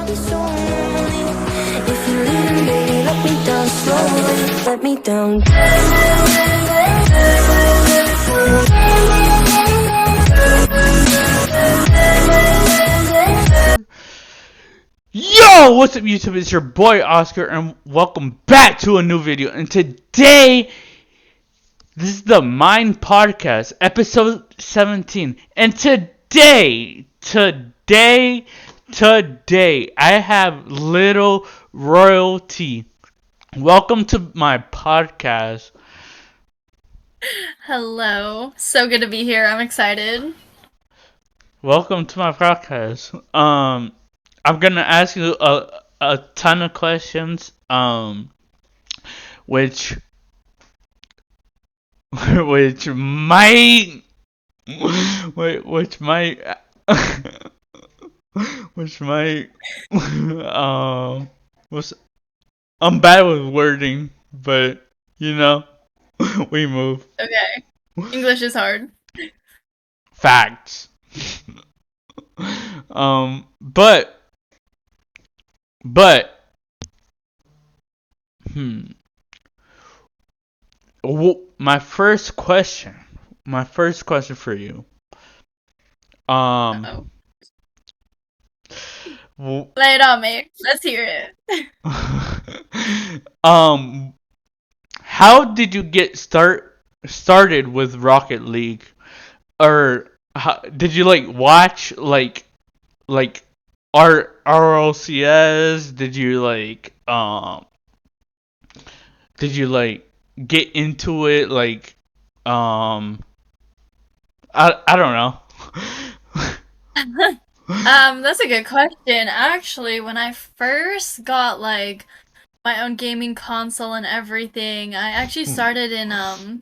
be so lonely. If you're leaving, baby, let me down slowly. Let me down. Yo, what's up YouTube? It's your boy Oscar and welcome back to a new video. And today, this is the Mind Podcast, episode 17. And today, I have Little Royalty. Welcome to my podcast. Hello. So good to be here. I'm excited. Welcome to my podcast. I'm gonna ask you a ton of questions. Which which might which might which might was I'm bad with wording, but you know, we move. Okay. English is hard. Facts. But hmm. My first question for you. Uh-oh. w- Lay it on me. Let's hear it. how did you get started with Rocket League? Or did you watch like RLCS? Did you get into it I don't know. That's a good question. Actually, when I first got my own gaming console and everything, I actually started in a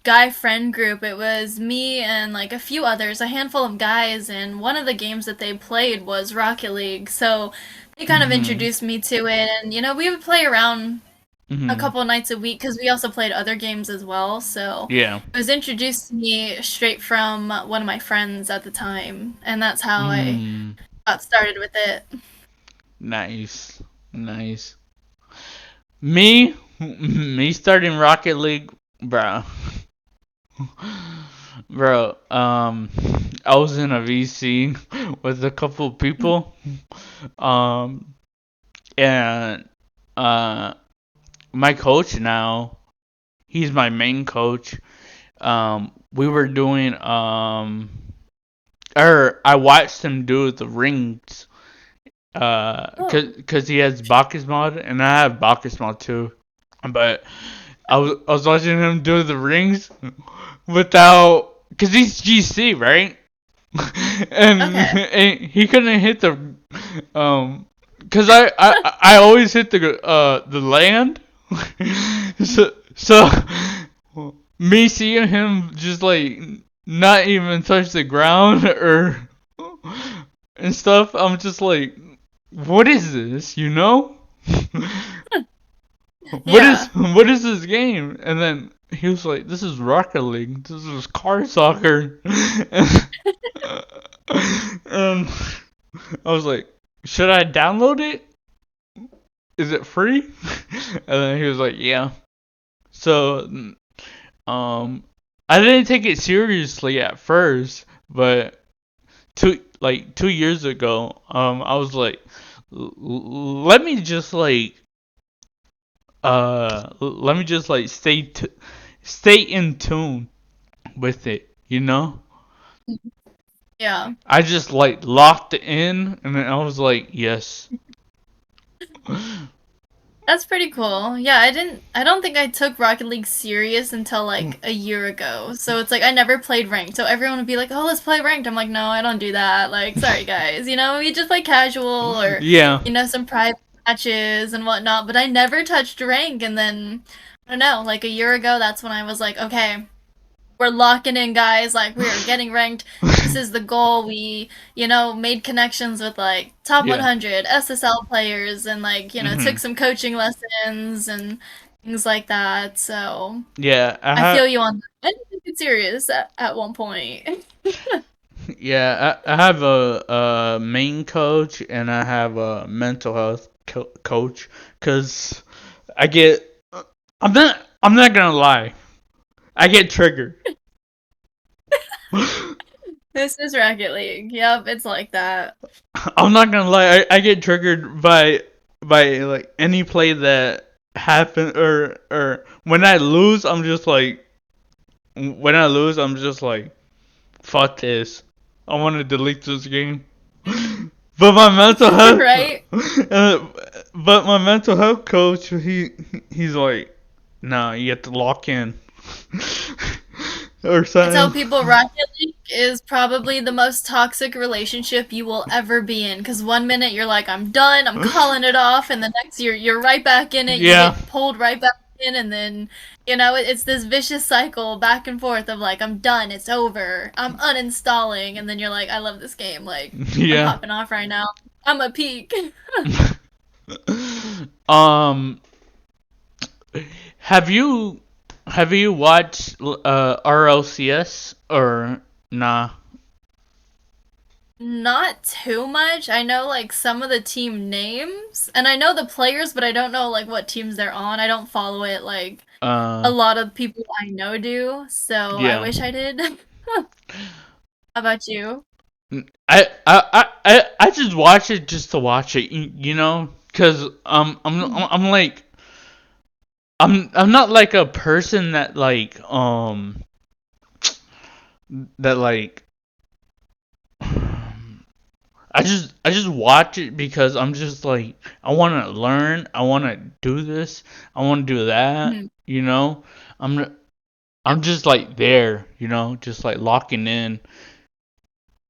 guy friend group. It was me and a few others, a handful of guys, and one of the games that they played was Rocket League. So they kind of Mhm. introduced me to it, and we would play around a Mhm. couple of nights a week because we also played other games as well. So Yeah. it was introduced to me straight from one of my friends at the time, and that's how I Mm. got started with it. Nice. Nice. Me starting Rocket League, bro. Bro, I was in a VC with a couple of people, um, and my coach now, he's my main coach. We were doing, or I watched him do the rings, Oh, cause he has Bacchus mod, and I have Bacchus mod too. But I was watching him do the rings without, cause he's GC, right? okay. And he couldn't hit the cause I always hit the land. So me seeing him just not even touch the ground or and stuff, I'm just like, what is this, you know? Yeah. What is this game? And then he was like, "This is Rocket League. This is car soccer." And I was like, "Should I download it? Is it free?" And then he was like, "Yeah." So, I didn't take it seriously at first, but 2 years ago, I was like, Let me just stay in tune with it, you know." Yeah. I just locked in, and then I was like, yes. That's pretty cool. Yeah, I don't think I took Rocket League serious until a year ago. So it's I never played ranked. So everyone would be like, "Oh, let's play ranked." I'm like, "No, I don't do that." Like, sorry guys. We just play casual or Yeah. some private matches and whatnot, but I never touched rank. And then I don't know, like a year ago, that's when I was like, "Okay, we're locking in, guys. Like, we are getting ranked. This is the goal." We, made connections with top Yeah. 100 SSL players and took Mhm. some coaching lessons and things like that. So Yeah. I feel you on that. I didn't take it serious at one point. I have a main coach and I have a mental health coach because I get I'm not gonna lie, I get triggered. This is Rocket League. Yep, it's like that. I'm not gonna lie, I get triggered by like any play that happen or when I lose I'm just like fuck this. I want to delete this game. But my mental health, Right? uh, but my mental health coach, he's like, nah, you have to lock in, or I tell something. people Rocket League is probably the most toxic relationship you will ever be in. Because one minute you're like, I'm done, I'm calling it off, and the next you're right back in it, you Yeah, get pulled right back in, and then, it's this vicious cycle back and forth of like, I'm done, it's over, I'm uninstalling, and then you're like, I love this game, like, I'm yeah. popping off right now. I'm a peak. um, have you have you watched RLCS or nah? Not too much. I know like some of the team names, and I know the players, but I don't know like what teams they're on. I don't follow it like a Uh, lot of people I know do, so I yeah. wish I did. How about you? I just watch it just to watch it, you know, cause I'm like I'm not like a person that that like I just watch it because I'm just like I want to learn, I want to do this, I want to do that, Mhm. you know. I'm I'm just like there, you know, just like locking in,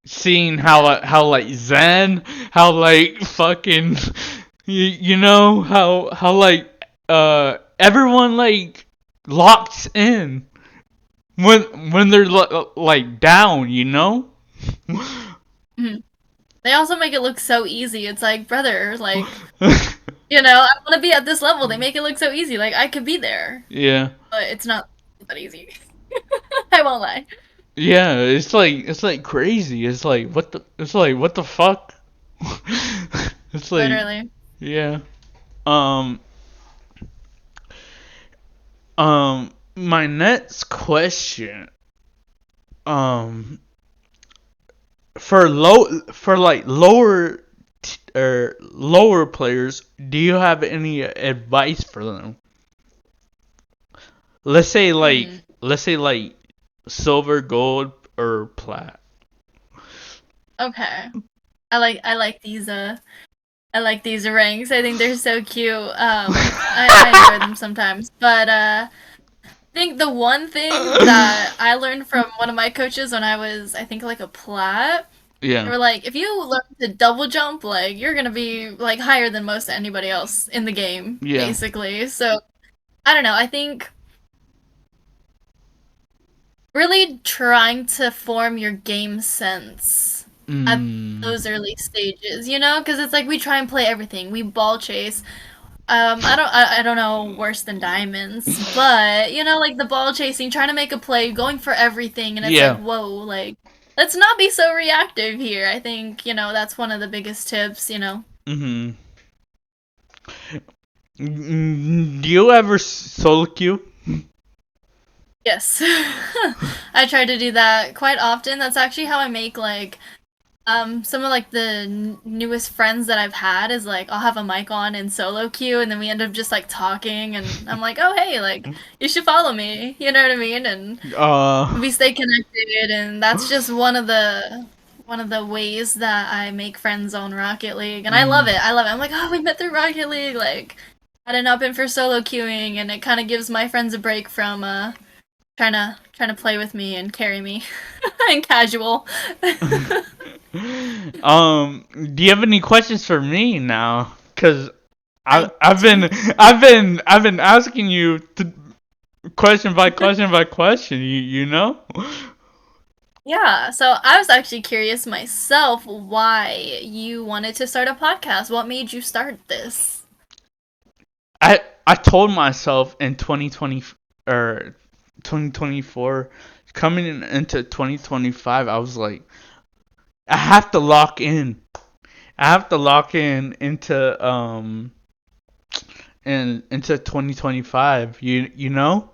seeing Yeah. how like Zen, how like fucking you know how like everyone like locks in when they're like down, you know? Mhm. They also make it look so easy. It's like, brother, like, I want to be at this level. They make it look so easy. Like I could be there, Yeah. but it's not that easy. I won't lie. Yeah, it's like crazy. It's like what the fuck? It's like Literally. yeah. Um my next question um for like lower players, do you have any advice for them? Hmm. Let's say like silver, gold, or plat. Okay. I like these I like these ranks. I think they're so cute. I enjoy them sometimes. But I think the one thing that I learned from one of my coaches when I was, I think, like a plat, they Yeah, were like, if you learn to double jump, like you're gonna be like higher than most anybody else in the game, yeah. basically. So I don't know. I think really trying to form your game sense at Mm, those early stages, because it's like we try and play everything. We ball chase. I don't know worse than diamonds, but like the ball chasing, trying to make a play, going for everything, and it's like, yeah. whoa, like let's not be so reactive here. I think, that's one of the biggest tips. Mhm. Do you ever solo queue? Yes. I try to do that quite often. That's actually how I make like some of like the newest friends that I've had is like I'll have a mic on in solo queue and then we end up just like talking and I'm like, "Oh, hey, like you should follow me." You know what I mean? And Uh, we stay connected and that's just one of the ways that I make friends on Rocket League. And I love mm, it. I love it. I'm like, "Oh, we met through Rocket League." Like had an up in for solo queuing and it kind of gives my friends a break from trying to play with me and carry me and casual. do you have any questions for me now? Cause I I've do. I've been asking you question by question by question. You know? Yeah, so I was actually curious myself why you wanted to start a podcast. What made you start this? I told myself in 2020 or 2024 coming into 2025, I was like I have to lock in. I have to lock in into 2025. You know?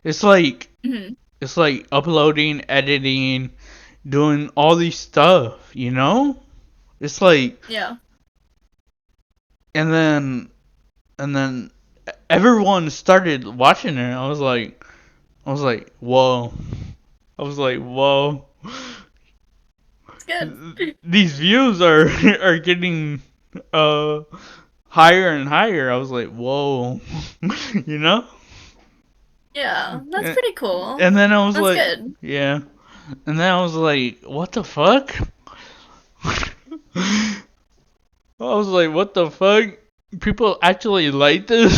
It's like Mhm. it's like uploading, editing, doing all these stuff, you know? It's like Yeah. and then everyone started watching it. I was like, whoa. I was like, whoa. It's good. These views are are getting uh higher and higher. I was like, whoa. you know? Yeah, that's And, pretty cool. and then I was That's like, good. yeah. And then I was like, what the fuck? I was like, what the fuck? People actually like this?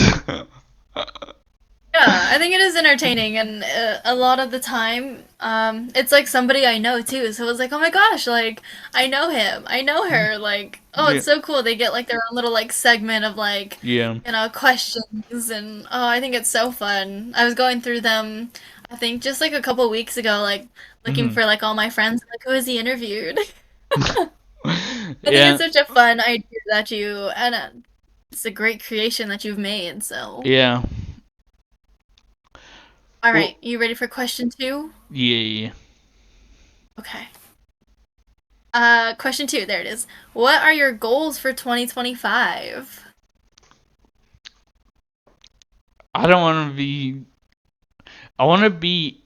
Yeah, I think it is entertaining, and a lot of the time, it's like somebody I know too. So it's like, oh my gosh, like I know him, I know her. Like, oh, yeah. it's so cool. They get like their own little like segment of like, Yeah. questions, and oh, I think it's so fun. I was going through them, I think just like a couple weeks ago, like looking hmm for like all my friends, like who has he interviewed? I think it's yeah. such a fun idea that and it's a great creation that you've made. So, Yeah. all Well, right, you ready for question two? yeah. Okay. Question two, there it is. What are your goals for 2025? I don't want to be. I want to be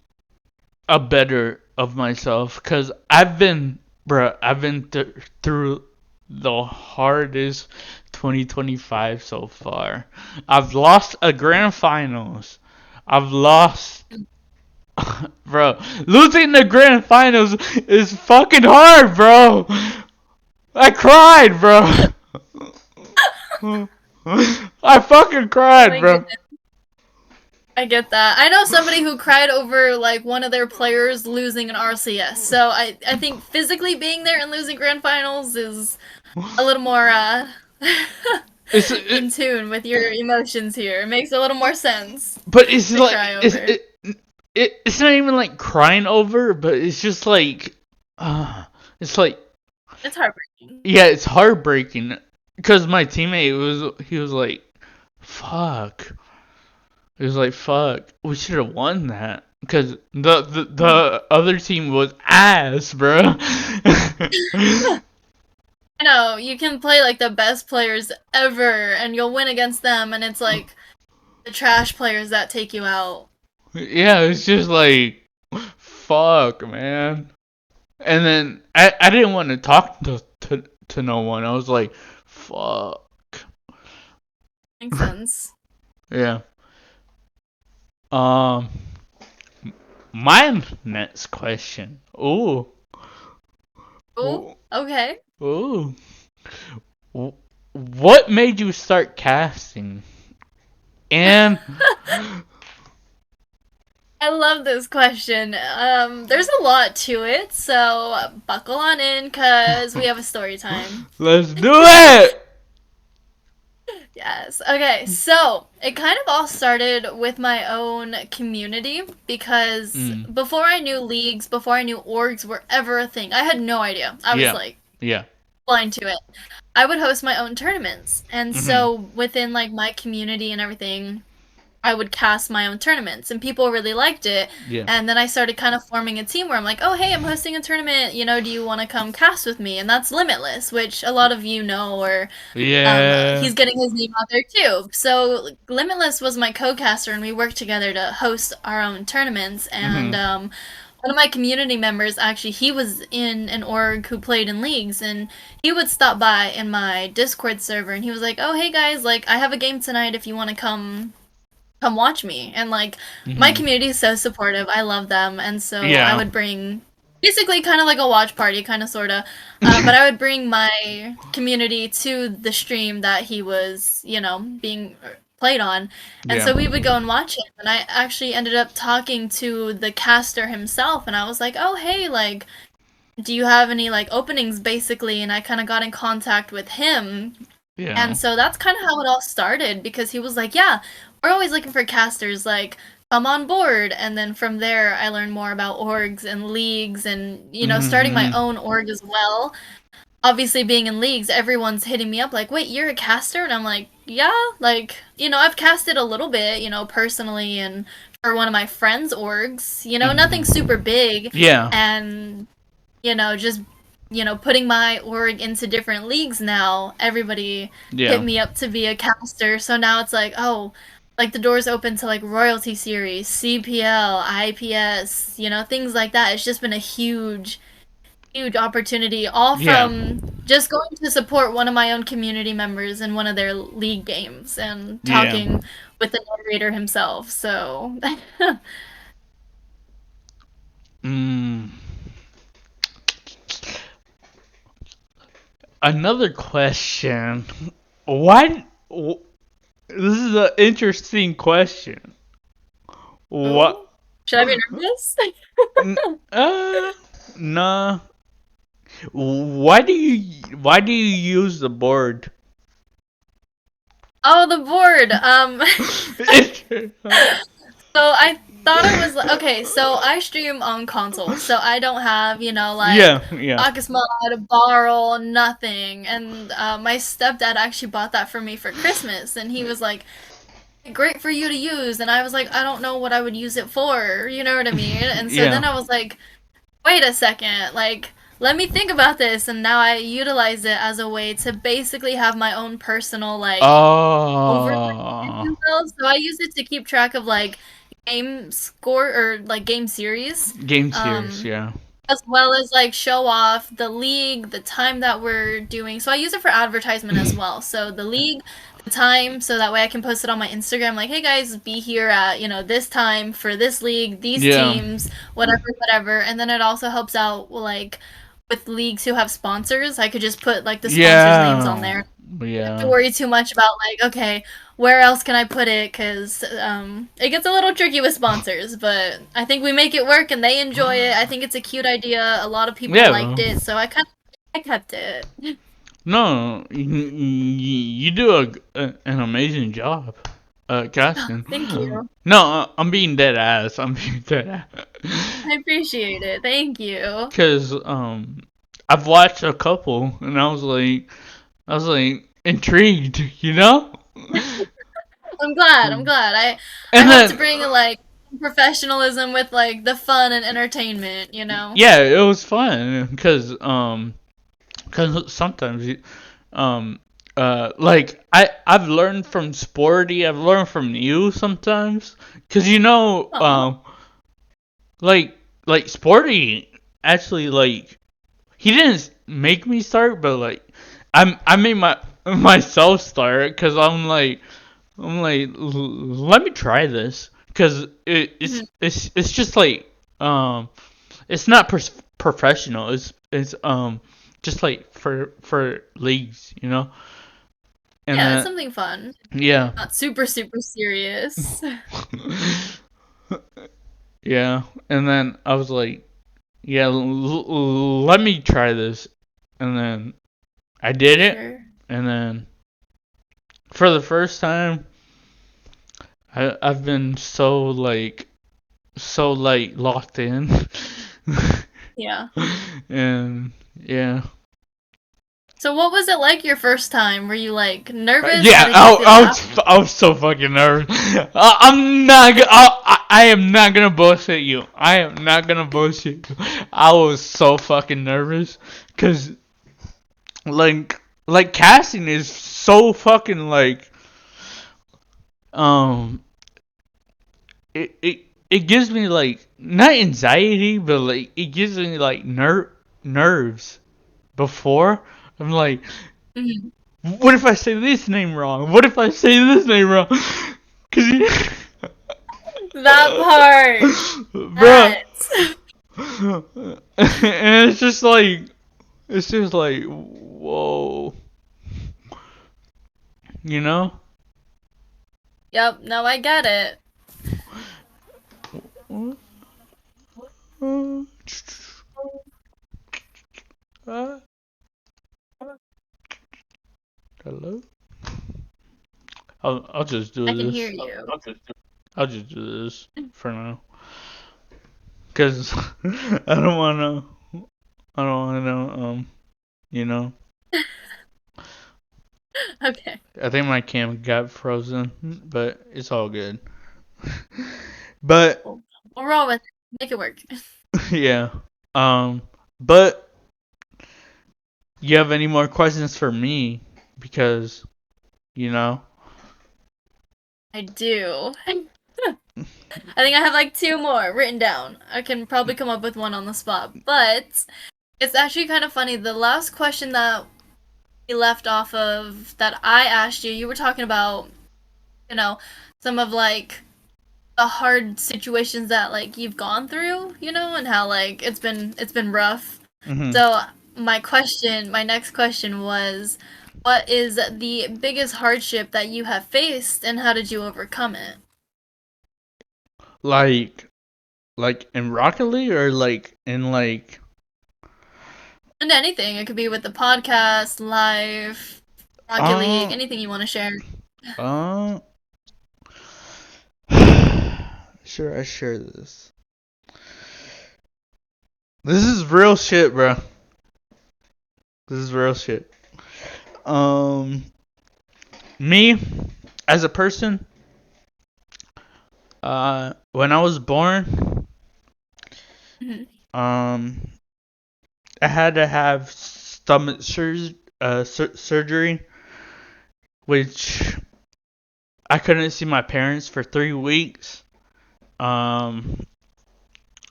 a better of myself because I've been through the hardest 2025 so far. I've lost a grand finals. I've lost, bro. Losing the grand finals is fucking hard, bro. I cried, bro. I fucking Oh cried, my bro. goodness. I get that. I know somebody who cried over like one of their players losing an RCS. So I think physically being there and losing grand finals is a little more It's it, in tune with your emotions here. It makes a little more sense but it's to like cry over. it's not even like crying over, but it's just like uh it's like It's heartbreaking. yeah, it's heartbreaking because my teammate he was like fuck. He was like fuck, we should have won that because the other team was ass, bro. I know, you can play like the best players ever and you'll win against them and it's like the trash players that take you out. yeah, it's just like fuck, man. And then I didn't want to talk to no one. I was like, fuck. Makes sense. Yeah. Um, my next question. Ooh, Oh, ooh, okay. ooh. What made you start casting? And I love this question. There's a lot to it, so buckle on in because we have a story time. let's do it. Yes. Okay, so it kind of all started with my own community because Mm, before I knew leagues, before I knew orgs were ever a thing, I had no idea. I was yeah, like yeah. blind to it. I would host my own tournaments. And Mhm. so within like my community and everything, I would cast my own tournaments and people really liked it. Yeah. And then I started kind of forming a team where I'm like, oh, hey, I'm hosting a tournament. Do you want to come cast with me? And that's Limitless, which a lot of you know, or Yeah. he's getting his name out there too. So Limitless was my co-caster, and we worked together to host our own tournaments. And Mhm. one of my community members, actually, he was in an org who played in leagues, and he would stop by in my Discord server, and he was like, "Oh, hey guys, like I have a game tonight. If you want to come watch me." And like my Mhm. community is so supportive. I love them, and so I Yeah. would bring basically kind of like a watch party, kind of sorta. But I would bring my community to the stream that he was, being played on, and Yeah. so we would go and watch him. And I actually ended up talking to the caster himself, and I was like, "Oh, hey, like, do you have any like openings?" Basically, and I kind of got in contact with him, Yeah. and so that's kind of how it all started because he was like, "Yeah, we're always looking for casters. Like, come on board. And then from there, I learned more about orgs and leagues and, starting my Mm-hmm. own org as well. Obviously, being in leagues, everyone's hitting me up like, wait, you're a caster? And I'm like, yeah, like, I've casted a little bit, personally and for one of my friends' orgs, nothing super big. Yeah. And, just, putting my org into different leagues now, everybody hit Yeah. me up to be a caster. So now it's like, oh, like the doors open to like Royalty Series, CPL, IPS, things like that. It's just been a huge opportunity, all Yeah. from just going to support one of my own community members in one of their league games and Yeah. talking with the narrator himself. So, Mm. Another question. Why? This is an interesting question. What? oh, should I be nervous? N- Uh, nah. Why do you use the board? Oh, the board. So I thought it was okay. So I stream on console, so I don't have like Yeah, yeah, Focus Mod, Borrow, nothing. And my stepdad actually bought that for me for Christmas, and he was like, "Great for you to use." And I was like, "I don't know what I would use it for." You know what I mean? And so yeah. then I was like, "Wait a second, like." Let me think about this, and now I utilize it as a way to basically have my own personal like overlay, if Oh, you will. So I use it to keep track of like game score or like game series, game series. um, Yeah, as well as like show off the league, the time that we're doing. So I use it for advertisement as well. So the league, the time, so that way I can post it on my Instagram, like, hey guys, be here at this time for this league, these yeah, teams, whatever, whatever. And then it also helps out like with leagues who have sponsors. I could just put like the sponsors' names on yeah, there, to yeah. worry too much about like, okay, where else can I put it? Because it gets a little tricky with sponsors, but I think we make it work and they enjoy it. I think it's a cute idea. A lot of people liked Yeah. it, so I kept it. No, you do an amazing job, casting. Thank you. No, I'm being dead ass. I'm being dead ass. I appreciate it. Thank you. Cause I've watched a couple and I was like intrigued, you know? I'm glad. I'm glad. I And hope to then bring like professionalism with like the fun and entertainment. You know. yeah, it was fun cause sometimes um like I've learned from Sporty, I've learned from you sometimes, cause Aw. like Sporty actually like he didn't make me start, but like I made myself start because let me try this because Mhm. it's just like it's not professional. It's just like for leagues, and Yeah, it's then something fun. yeah. Not super super serious. Yeah, and then I was like, yeah, let me try this, and then I did it, Sure. and then for the first time, I've been so like locked in, Yeah. and yeah, So what was it like your first time? Were you like nervous? yeah, What did you I, feel I after? was I was so fucking nervous. I'm not I am not gonna bullshit you. I am not gonna bullshit you. I was so fucking nervous, cause like casting is so fucking like um it gives me like not anxiety but like it gives me like nerves before. I'm like, Mhm. what if I say this name wrong? What if I say this name wrong? Cause That part. bruh. That. And it's just like whoa, you know? Yep, no, I get it. Hello? I'll just I do can this. hear you. I'll just do this for now. Cause I don't wanna. I don't wanna. You know. Okay. I think my cam got frozen, but it's all good. But We'll roll with it. Make it work. yeah. But you have any more questions for me? Because you know. I do. I think I have like 2 more written down. I can probably come up with one on the spot, but it's actually kind of funny. The last question that we left off of that I asked you, you were talking about, you know, some of like the hard situations that like you've gone through, and how like it's been rough. Hmm. So my next question was, what is the biggest hardship that you have faced and how did you overcome it? Like in Rocket League or like in like. And anything. It could be with the podcast, live, Rocket League, Uh. anything you want to share. Uh. Sure, I share this. This is real shit, bro. This is real shit. Um, Me as a person, when I was born, Mhm. I had to have stomach surgery, which I couldn't see my parents for 3 weeks. Um,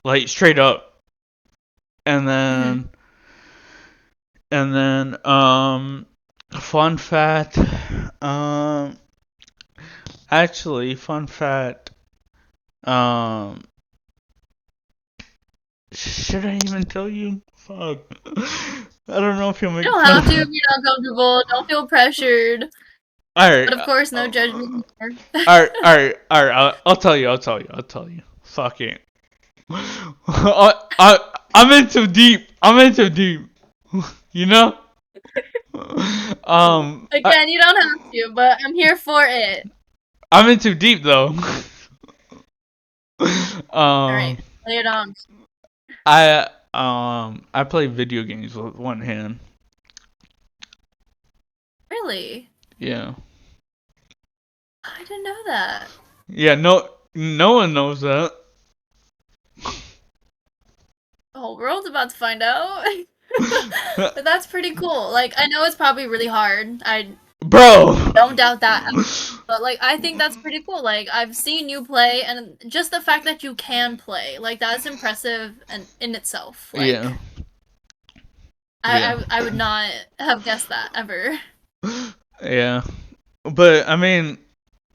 like straight up, and Mhm. then fun fact, um, actually, fun fact, um, should I even tell you? Fuck. I don't know if you'll You make don't fun have to if of. you're not comfortable. Don't feel pressured. Alright. But of course, no judgment here. Alright. I'll tell you. I'll tell you. Fuck it. I'm in too deep. I'm in too deep. You know? I, Again, you don't have to, but I'm here for it. I'm in too deep though. All right, um, lay it on. I play video games with one hand. Really? Yeah. I didn't know that. Yeah. No one knows that. The whole world's about to find out. But that's pretty cool. Like, I know it's probably really hard. I Bro. don't doubt that. But like, I think that's pretty cool. Like, I've seen you play, and just the fact that you can play, like, that's impressive and in itself. Yeah. Like, Yeah. I would not have guessed that ever. Yeah. But I mean,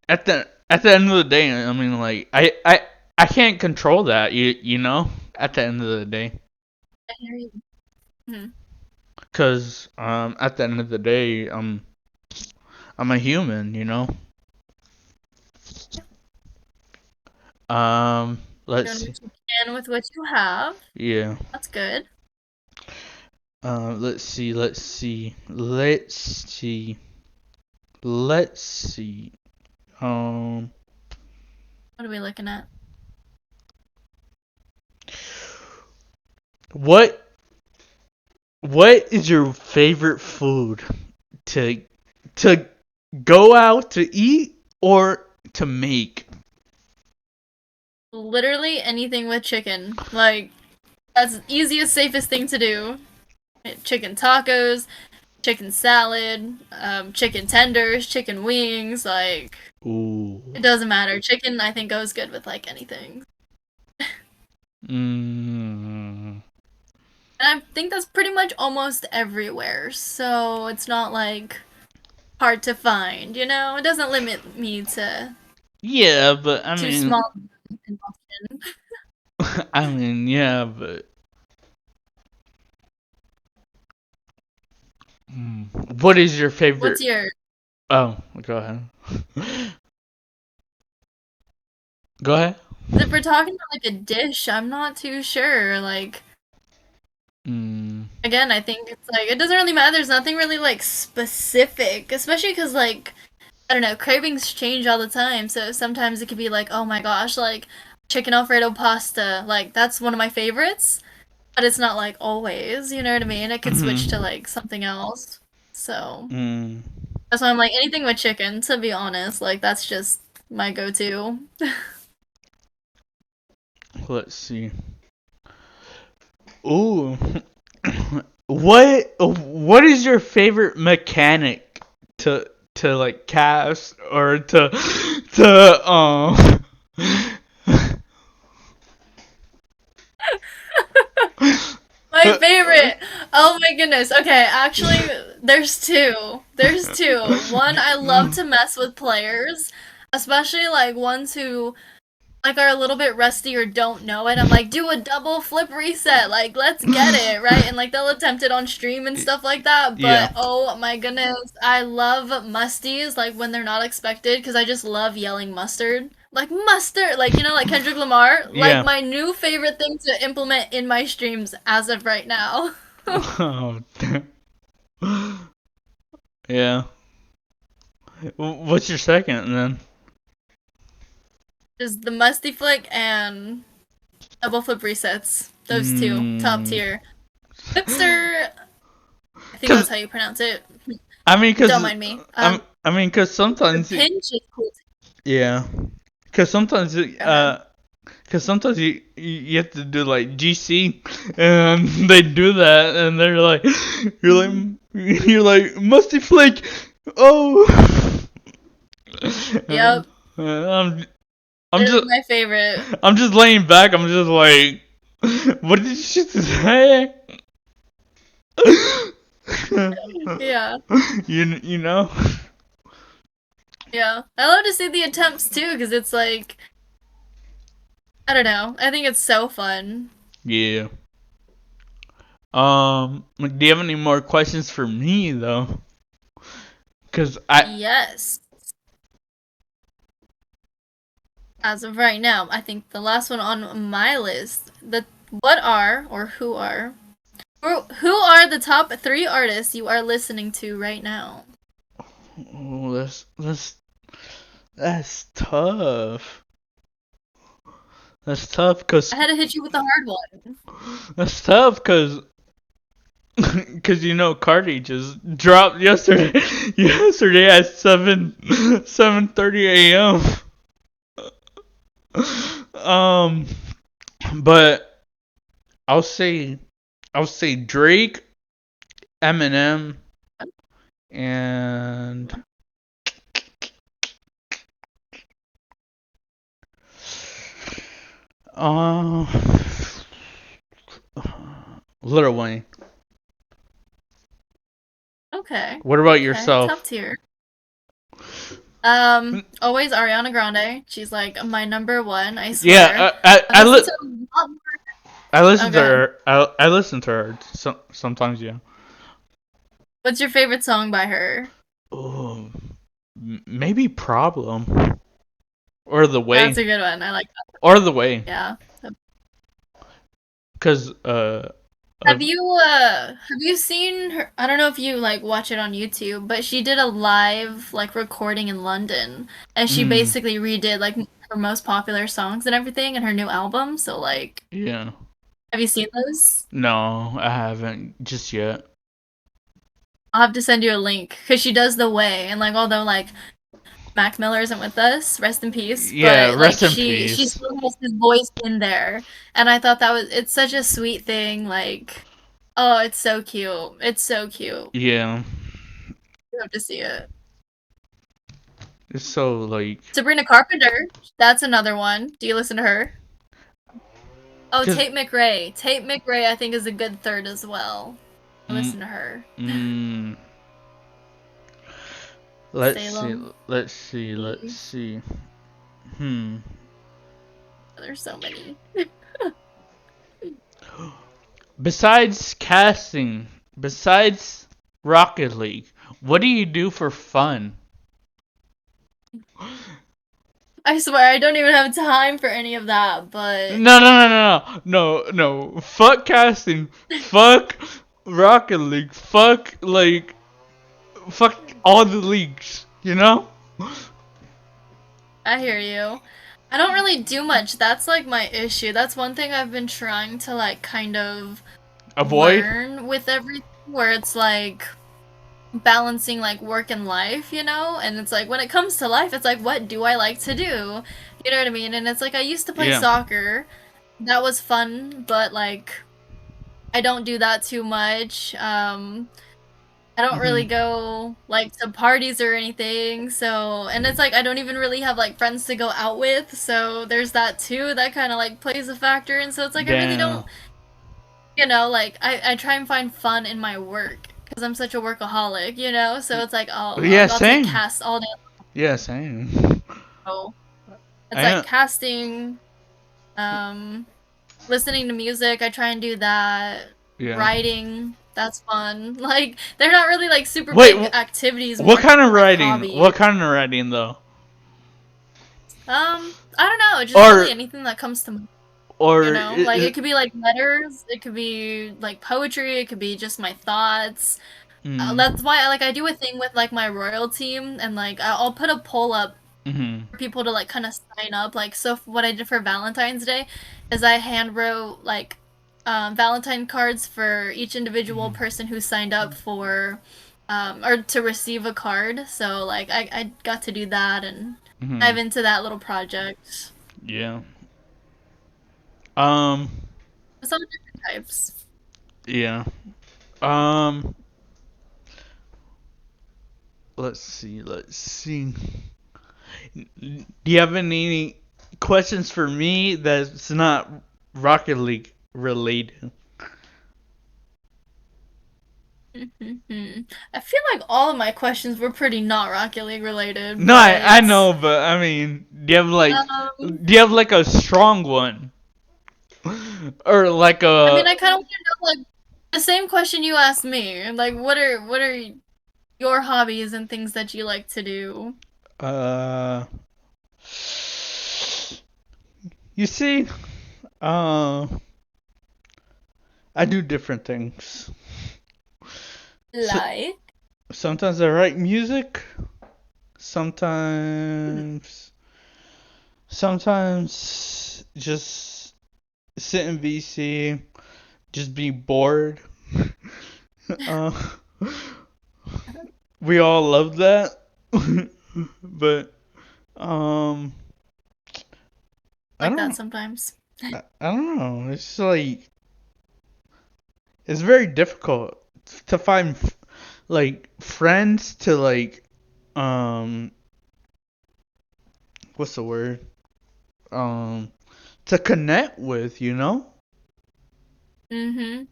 at the end of the day, I mean, like I can't control that. You know, at the end of the day, I hear you. Mhm. cause at the end of the day, I'm a human. You know. Let's Doing see. what you can with what you have. Yeah. That's good. Let's see. Let's see. Let's see. Let's see. Um. What are we looking at? What What is your favorite food to to go out to eat or to make? Literally anything with chicken. Like, that's the easiest, safest thing to do. Chicken tacos, chicken salad, chicken tenders, chicken wings. Like, Ooh. it doesn't matter. Chicken, I think, goes good with like anything. Mm, And I think that's pretty much almost everywhere. So it's not like hard to find, It doesn't limit me to yeah, but I too mean, small an option. I mean, yeah, but what is your What's favorite? your Oh, go ahead. Go ahead. If we're talking about like a dish, I'm not too sure. Like, Mm, again, I think it's like it doesn't really matter. There's nothing really like specific, especially because like I don't know, cravings change all the time. So sometimes it could be like, oh my gosh, like chicken Alfredo pasta. Like that's one of my favorites, but it's not like always, you know what I mean? It could switch to Mhm. like something else. So Mm. that's why I'm like anything with chicken, to be honest. Like that's just my go-to. Let's see. Ooh. What is your favorite mechanic to like cast or to My favorite. Oh my goodness. Okay, actually, there's two. There's two. One, I love to mess with players, especially like ones who like are a little bit rusty or don't know it. I'm like, do a double flip reset. Like, let's get it, right? And like they'll attempt it on stream and stuff like that. Yeah. But oh my goodness, I love musties like when they're not expected because I just love yelling mustard. Like mustard, like like Kendrick Lamar, like Yeah. my new favorite thing to implement in my streams as of right now. Oh, yeah. What's your second then? Just the musty flick and double flip resets. Those two, top Mm. tier. Whipster, I think Cause that's how you pronounce it. I mean, Don't cause mind me. I mean, cause The sometimes pinch is cool. yeah, cause sometimes Go ahead. cause sometimes you have to do like GC, and they do that, and they're like, you're like musty flake, oh. Yep, I'm it is just my favorite. I'm just laying back. I'm just like, what did she say? Yeah, You know? yeah. I love to see the attempts too, because it's like, I don't know. I think it's so fun. Yeah. Do you have any more questions for me though? Cause I Yes. As of right now, I think the last one on my list, what are or who are the top 3 artists you are listening to right now? oh, that's tough. That's tough I cause had to hit you with a hard one. that's tough cause cause Cardi just dropped yesterday yesterday at 7:30 a.m. Um, but I'll say I'll say Drake, Eminem, and uh, Lil Wayne. Okay. What about Okay. Top yourself? tier. Always Ariana Grande. She's like my number one, I swear. Yeah, I I've listened to a lot more. I Oh, listen go to ahead. her. I listen to her sometimes. Yeah. What's your favorite song by her? Oh, maybe Problem or The That's Way a good one. I like that. or The Way, Yeah. cause Have of you seen her? I don't know if you like watch it on YouTube, but she did a live like recording in London, and she mm, basically redid like her most popular songs and everything in her new album. So like, yeah. have you seen those? No, I haven't just yet. I'll have to send you a link because she does The Way, and like although like Mac Miller isn't with us, rest in peace, Yeah, but like rest in she peace. still has his voice in there, and I thought it's such a sweet thing. Like, oh, it's so cute. It's so cute. Yeah, You have to see it. it's so like, Sabrina Carpenter, that's another one. Do you listen to her? Oh, cause Tate McRae. Tate McRae, I think, is a good third as well. mm, Listen to her. mm, let's see, Salem. let's see. Hmm. There's so many. Besides casting, besides Rocket League, what do you do for fun? I swear, I don't even have time for any of that, No, but no, no, no, no, no, no. Fuck casting. Fuck Rocket League. Fuck all the leagues. You know? I hear you. I don't really do much. That's like my issue. That's one thing I've been trying to like kind of Avoid? learn with everything, where it's like balancing like work and life, you know? And it's like when it comes to life, it's like what do I like to do? You know what I mean? And it's like I used to play Yeah. soccer. That was fun, but like I don't do that too much. I don't really Hmm. go like to parties or anything. So, and it's like I don't even really have like friends to go out with. So, there's that too that kind of like plays a factor. And so it's like I really Damn. don't, like I try and find fun in my work because I'm such a workaholic, you know? So it's like Yeah, I'll take same. casts all day Yeah, same. long. It's I like casting, um listening to music, I try and do that. yeah. Writing, that's fun. Like they're not really like super Wait, big activities, more what kind of like writing? hobbies. What kind of writing though? I don't know, just really Or anything that comes to mind, you or know? Like it could be like letters, it could be like poetry, it could be just my thoughts. mm, That's why I do a thing with like my royal team, and like I'll put a poll up mhm. for people to like kind of sign up. Like so what I did for Valentine's Day is I hand wrote like Valentine cards for each individual Mhm. person who signed up for or to receive a card. So like I got to do that and dive Mhm. into that little project. Yeah. Um It's all different types. yeah. Um let's see. Do you have any questions for me that's not Rocket League related? I feel like all of my questions were pretty not Rocket League related, No, I but know, but I mean, um do you have like a strong one? Or like I mean a I kind of want to know like the same question you asked me. Like what are your hobbies and things that you like to do? uh you see, uh I do different things. So, Like, sometimes I write music, sometimes just sit in VC, just be bored. uh we all love that. But um I like don't that sometimes. I don't know. It's like it's very difficult to find like friends to like um what's the word? Um to connect with, you know? Mm-hmm.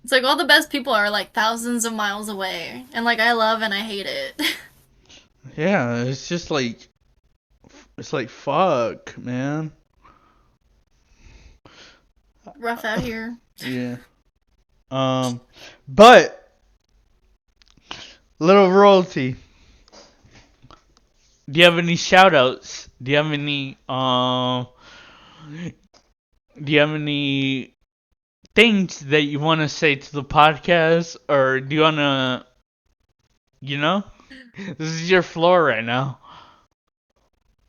It's like all the best people are like thousands of miles away, and like I love and I hate it. Yeah, it's just like it's like fuck, man. Rough out here. Yeah. Um but little royalty. Do you have any shout outs? Do you have any things that you want to say to the podcast, or do you want to, you know, this is your floor right now.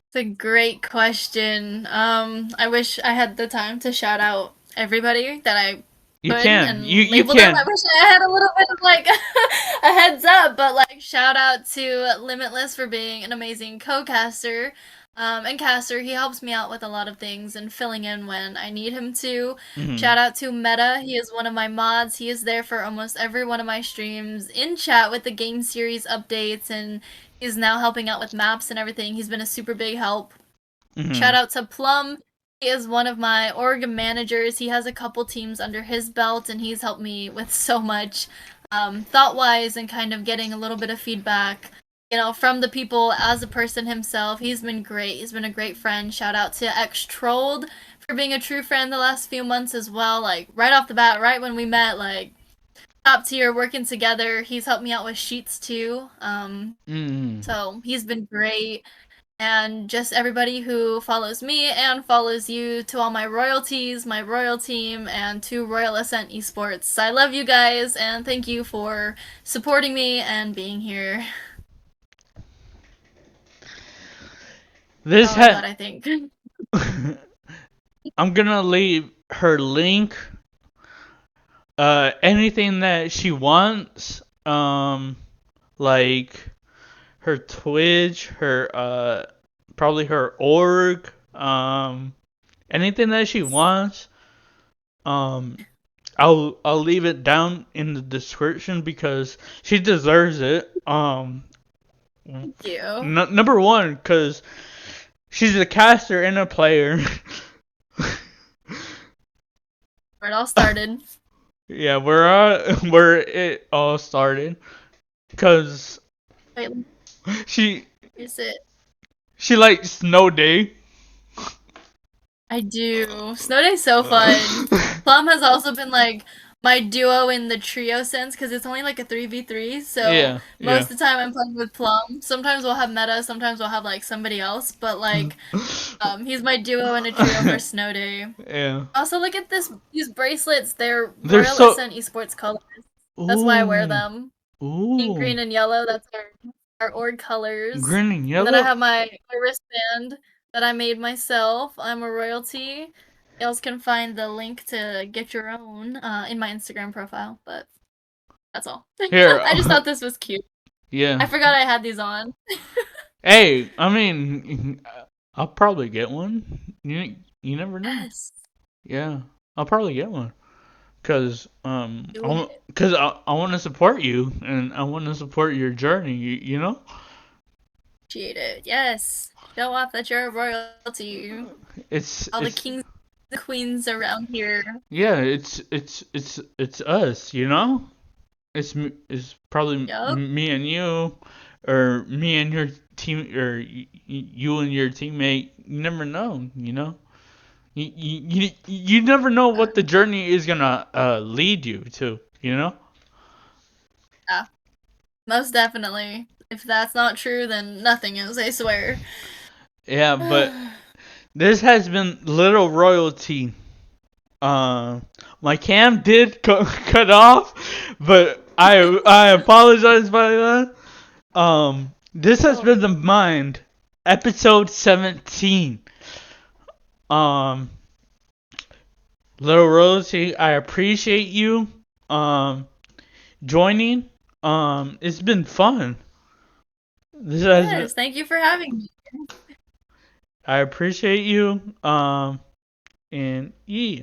It's a great question. I wish I had the time to shout out everybody that I You could can, and you label them. I can. wish I had a little bit of like a heads up, but like shout out to Limitless for being an amazing co-caster. And caster, he helps me out with a lot of things and filling in when I need him to. Hmm. Shout out to Meta, he is one of my mods. He is there for almost every one of my streams in chat with the game series updates, and he's now helping out with maps and everything. He's been a super big help. Shout Hmm. out to Plum. He is one of my org managers. He has a couple teams under his belt, and he's helped me with so much thought wise and kind of getting a little bit of feedback, from the people as a person himself. He's been great. He's been a great friend. Shout out to X Trolled for being a true friend the last few months as well. Like, right off the bat, right when we met, like, top tier working together. He's helped me out with sheets too. Hmm. So he's been great, and just everybody who follows me and follows you, to all my royalties, my royal team, and to Royal Ascent Esports. I love you guys, and thank you for supporting me and being here. This Oh my god, I think. I'm gonna leave her link. Anything that she wants. Like her Twitch, her probably her org. Anything that she wants. Um, I'll leave it down in the description because she deserves it. Thank you. Number one, because she's a caster and a player. Where it all started. Yeah, where it all started. Cause Wait, she is it? she likes Snow Day. I do. Snow Day's so fun. Plum has also been like my duo in the trio sense because it's only like a 3v3. So Yeah, most yeah. of the time I'm playing with Plum. Sometimes we'll have meta, sometimes we'll have like somebody else. But like, he's my duo in a trio for Snow Day. Yeah. Also, look at these bracelets. They're They're Royal so. Ascent Esports colors. That's why I wear Ooh, them. Pink, ooh. green, and yellow. That's our org colors. Green and And then I yellow. have my wristband that I made myself. I'm a royalty. You else can find the link to get your own in my Instagram profile. But that's all. Here. I just thought this was cute. Yeah. I forgot I had these on. Hey, I mean, I'll probably get one. You never know. Yes. Yeah, I'll probably get one. Cause Do it. I want to support you and I want to support your journey. You know. Appreciate it. Yes. Show off that you're a royalty. It's All the it's kings and queens around here. yeah. It's us. You know. It's probably Yup. me and you, or me and your team, or you and your teammate. You never know. You know. You never know what the journey is gonna lead you to. You know. Yeah. Most definitely. If that's not true, then nothing is, I swear. Yeah, but this has been Little Royalty. My cam did cut off, but I apologize by that. This has been the Mind, episode 17. Um, Little Royalty, I appreciate you joining. It's been fun. This has been, Yes, thank you for having me. I appreciate you. And yeah.